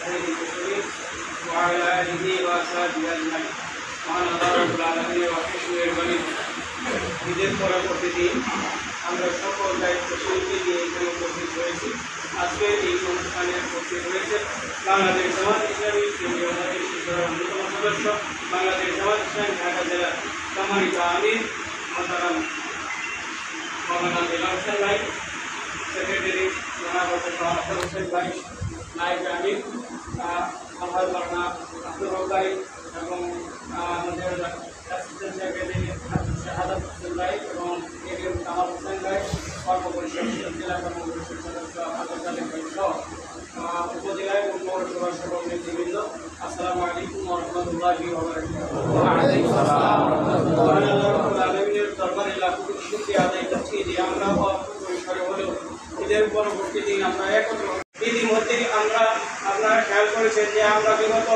سيد المرسلين وعلى آله وأصحابه أجمعين মহান আল্লাহ রাব্বুল আলামিনের অশেষ মেহেরবানি ঈদের পরবর্তী দিন আমরা সকল দায়িত্বশীলকে নিয়ে এখানে উপস্থিত হয়েছি। আজকে এই অনুষ্ঠানে উপস্থিত হয়েছে বাংলাদেশ জামাত ইসলামী কেন্দ্রীয় মজলিসের অন্যতম সদস্য, বাংলাদেশ জামাত ইসলামী ঢাকা জেলার সম্মানিত আমির মোহতারাম মৌলানা দেলাওয়ার হোসেন ভাই, সেক্রেটারি জনাব আফজাল হোসেন ভাই, নায়েব আমির মৌলানা আব্দুর রব ভাই এবং আমাদের অ্যাসিস্ট্যান্ট সেক্রেটারি শাহাদাত হোসেন ভাই এবং এডিএম কামাল হোসেন ভাই, কর্মপরিষদ জেলা কর্মপরিষদ সদস্য আব্দুল কাদের ভাই সহ উপজেলায় এবং পৌরসভার সকল নেতৃবৃন্দ, আসসালামু আলাইকুম ওয়া রাহমাতুল্লাহি ওয়া বারাকাতুহু। দরবারে লাখো কোটি শুকরিয়া আদায় করছি যে আমরা পরিসরে হলেও ঈদের পরবর্তী দিন আমরা একত্র ইতিমধ্যেই আপনারা খেয়াল করেছেন যে আমরা বিগত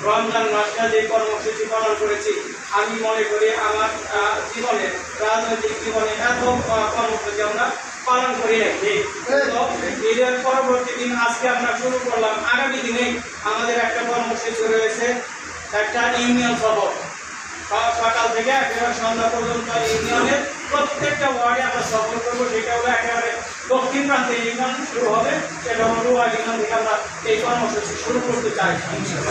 রমজান মাসটা যে কর্মসূচি পালন করেছি, আমি মনে করি আমার জীবনে রাজনৈতিক জীবনে এত কর্মসূচি আমরা পালন করি নাই। ঈদের পরবর্তী দিন আজকে আমরা শুরু করলাম। আগামী দিনে আমাদের একটা কর্মসূচি রয়েছে, একটা ইউনিয়ন সফর, সকাল থেকে একেবারে সন্ধ্যা পর্যন্ত ইউনিয়নের প্রত্যেকটা ওয়ার্ডে আমরা সফর করবো। সেটা হলো একেবারে দক্ষিণ প্রান্তে ইউনিয়ন শুরু হবে, সেটা হলো রুয়া ইউনিয়ন থেকে আমরা এই কর্মসূচি শুরু করতে চাই।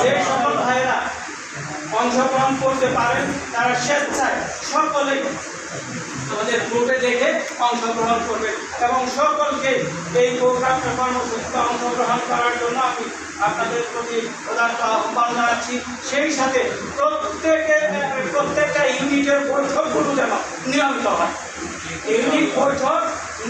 যে সকল ভাইয়েরা অংশগ্রহণ করতে পারেন তারা স্বেচ্ছায় সকলেই আমাদের গ্রুপে দেখে অংশগ্রহণ করবেন এবং সকলকে এই প্রোগ্রামটা কর্মসূচিতে অংশগ্রহণ করার জন্য আমি আপনাদের প্রতি উদাত্ত আহ্বান জানাচ্ছি। সেই সাথে প্রত্যেকটা ইউনিটের বৈঠকগুলো যেন নিয়মিত হয়। ইউনিট বৈঠক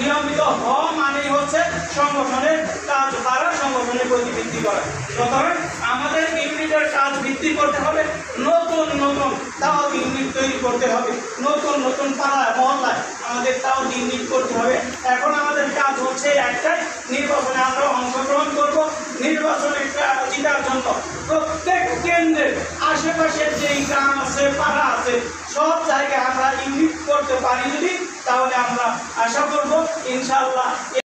নিয়মিত হওয়া মানেই হচ্ছে সংগঠনের কাজ দ্বারা সংগঠনের গতি বৃদ্ধি করা। সুতরাং আমাদের ইউনিটের কাজ বৃদ্ধি করতে হবে, নতুন নতুন তাও ইউনিট তৈরি করতে হবে, নতুন নতুন পাড়ায় মহল্লায় আমাদের তাও ইউনিট করতে হবে। এখন আমাদের কাজ হচ্ছে একটাই, নির্বাচনে আমরা অংশগ্রহণ করব। নির্বাচনে জিতার জন্য প্রত্যেক কেন্দ্রের আশেপাশের যেই গ্রাম আছে, পাড়া আছে, সব জায়গায় আমরা ইউনিট করতে পারি যদি, তাহলে আমরা আশা করব ইনশাআল্লাহ